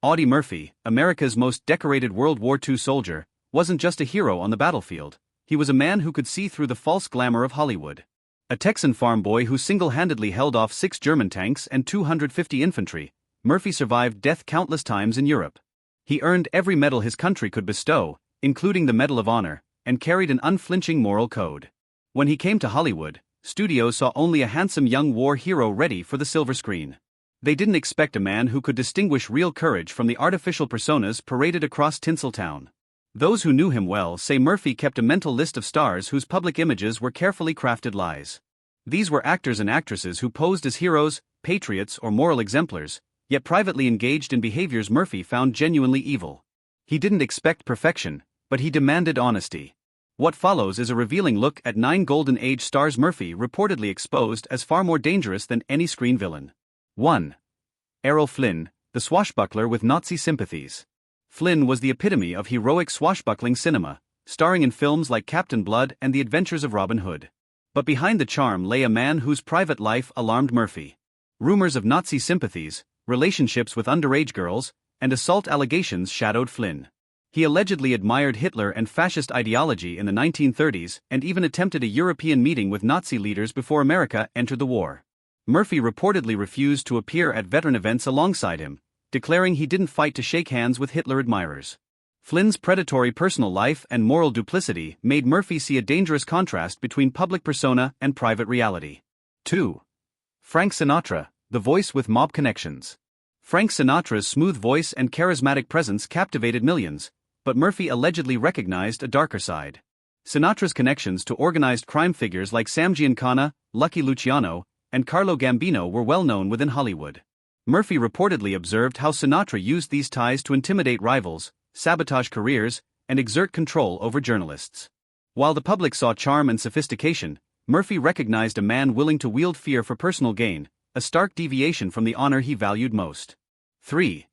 Audie Murphy, America's most decorated World War II soldier, wasn't just a hero on the battlefield, he was a man who could see through the false glamour of Hollywood. A Texan farm boy who single-handedly held off 6 German tanks and 250 infantry, Murphy survived death countless times in Europe. He earned every medal his country could bestow, including the Medal of Honor, and carried an unflinching moral code. When he came to Hollywood, studios saw only a handsome young war hero ready for the silver screen. They didn't expect a man who could distinguish real courage from the artificial personas paraded across Tinsel Town. Those who knew him well say Murphy kept a mental list of stars whose public images were carefully crafted lies. These were actors and actresses who posed as heroes, patriots, or moral exemplars, yet privately engaged in behaviors Murphy found genuinely evil. He didn't expect perfection, but he demanded honesty. What follows is a revealing look at 9 Golden Age stars Murphy reportedly exposed as far more dangerous than any screen villain. 1. Errol Flynn, the swashbuckler with Nazi sympathies. Flynn was the epitome of heroic swashbuckling cinema, starring in films like Captain Blood and The Adventures of Robin Hood. But behind the charm lay a man whose private life alarmed Murphy. Rumors of Nazi sympathies, relationships with underage girls, and assault allegations shadowed Flynn. He allegedly admired Hitler and fascist ideology in the 1930s and even attempted a European meeting with Nazi leaders before America entered the war. Murphy reportedly refused to appear at veteran events alongside him, declaring he didn't fight to shake hands with Hitler admirers. Flynn's predatory personal life and moral duplicity made Murphy see a dangerous contrast between public persona and private reality. 2. Frank Sinatra, the voice with mob connections. Frank Sinatra's smooth voice and charismatic presence captivated millions, but Murphy allegedly recognized a darker side. Sinatra's connections to organized crime figures like Sam Giancana, Lucky Luciano, and Carlo Gambino were well known within Hollywood. Murphy reportedly observed how Sinatra used these ties to intimidate rivals, sabotage careers, and exert control over journalists. While the public saw charm and sophistication, Murphy recognized a man willing to wield fear for personal gain, a stark deviation from the honor he valued most. 3.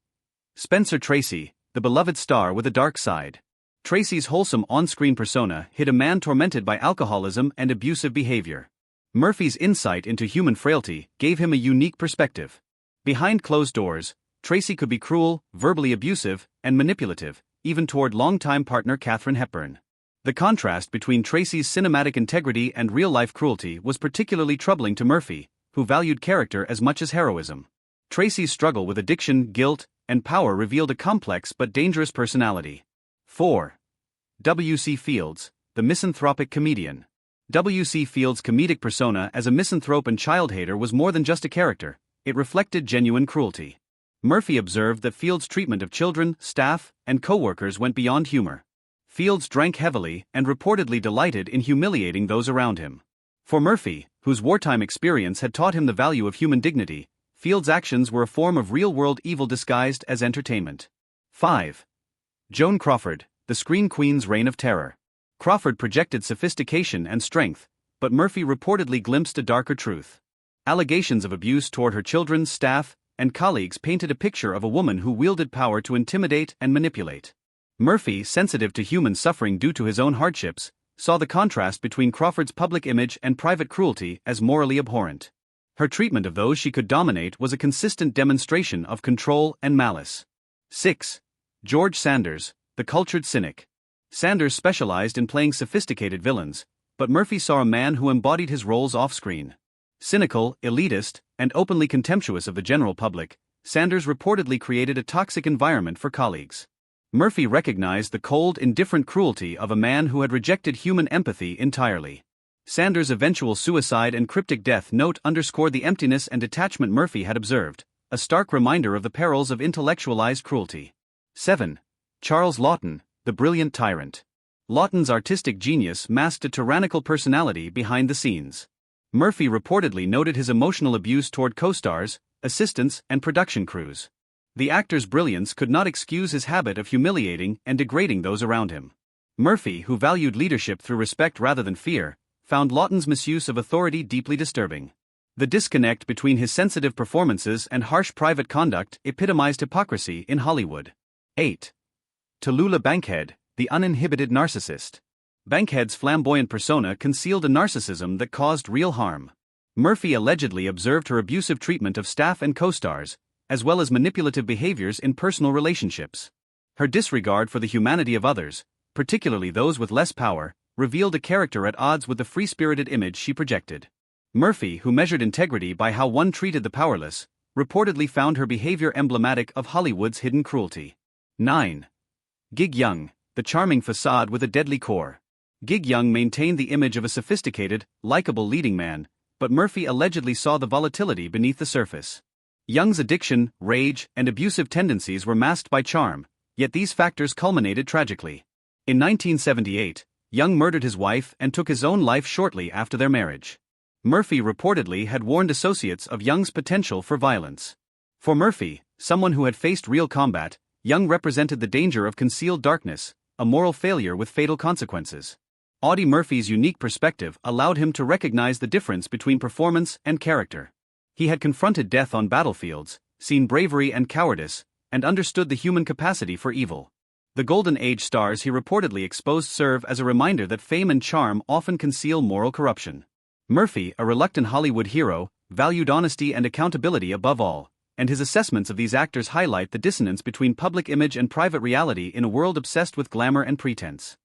Spencer Tracy, the beloved star with a dark side. Tracy's wholesome on-screen persona hid a man tormented by alcoholism and abusive behavior. Murphy's insight into human frailty gave him a unique perspective. Behind closed doors, Tracy could be cruel, verbally abusive, and manipulative, even toward longtime partner Katharine Hepburn. The contrast between Tracy's cinematic integrity and real-life cruelty was particularly troubling to Murphy, who valued character as much as heroism. Tracy's struggle with addiction, guilt, and power revealed a complex but dangerous personality. 4. W.C. Fields, the misanthropic comedian. W.C. Fields' comedic persona as a misanthrope and child-hater was more than just a character, it reflected genuine cruelty. Murphy observed that Fields' treatment of children, staff, and co-workers went beyond humor. Fields drank heavily and reportedly delighted in humiliating those around him. For Murphy, whose wartime experience had taught him the value of human dignity, Fields' actions were a form of real-world evil disguised as entertainment. 5. Joan Crawford, the screen queen's reign of terror. Crawford projected sophistication and strength, but Murphy reportedly glimpsed a darker truth. Allegations of abuse toward her children, staff, and colleagues painted a picture of a woman who wielded power to intimidate and manipulate. Murphy, sensitive to human suffering due to his own hardships, saw the contrast between Crawford's public image and private cruelty as morally abhorrent. Her treatment of those she could dominate was a consistent demonstration of control and malice. 6. George Sanders, the cultured cynic. Sanders specialized in playing sophisticated villains, but Murphy saw a man who embodied his roles off-screen. Cynical, elitist, and openly contemptuous of the general public, Sanders reportedly created a toxic environment for colleagues. Murphy recognized the cold, indifferent cruelty of a man who had rejected human empathy entirely. Sanders' eventual suicide and cryptic death note underscored the emptiness and detachment Murphy had observed, a stark reminder of the perils of intellectualized cruelty. 7. Charles Laughton, the brilliant tyrant. Laughton's artistic genius masked a tyrannical personality behind the scenes. Murphy reportedly noted his emotional abuse toward co-stars, assistants, and production crews. The actor's brilliance could not excuse his habit of humiliating and degrading those around him. Murphy, who valued leadership through respect rather than fear, found Laughton's misuse of authority deeply disturbing. The disconnect between his sensitive performances and harsh private conduct epitomized hypocrisy in Hollywood. 8. Tallulah Bankhead, the uninhibited narcissist. Bankhead's flamboyant persona concealed a narcissism that caused real harm. Murphy allegedly observed her abusive treatment of staff and co-stars, as well as manipulative behaviors in personal relationships. Her disregard for the humanity of others, particularly those with less power, revealed a character at odds with the free-spirited image she projected. Murphy, who measured integrity by how one treated the powerless, reportedly found her behavior emblematic of Hollywood's hidden cruelty. 9. Gig Young, the charming facade with a deadly core. Gig Young maintained the image of a sophisticated, likable leading man, but Murphy allegedly saw the volatility beneath the surface. Young's addiction, rage, and abusive tendencies were masked by charm, yet these factors culminated tragically. In 1978, Young murdered his wife and took his own life shortly after their marriage. Murphy reportedly had warned associates of Young's potential for violence. For Murphy, someone who had faced real combat, Young represented the danger of concealed darkness, a moral failure with fatal consequences. Audie Murphy's unique perspective allowed him to recognize the difference between performance and character. He had confronted death on battlefields, seen bravery and cowardice, and understood the human capacity for evil. The Golden Age stars he reportedly exposed serve as a reminder that fame and charm often conceal moral corruption. Murphy, a reluctant Hollywood hero, valued honesty and accountability above all, and his assessments of these actors highlight the dissonance between public image and private reality in a world obsessed with glamour and pretense.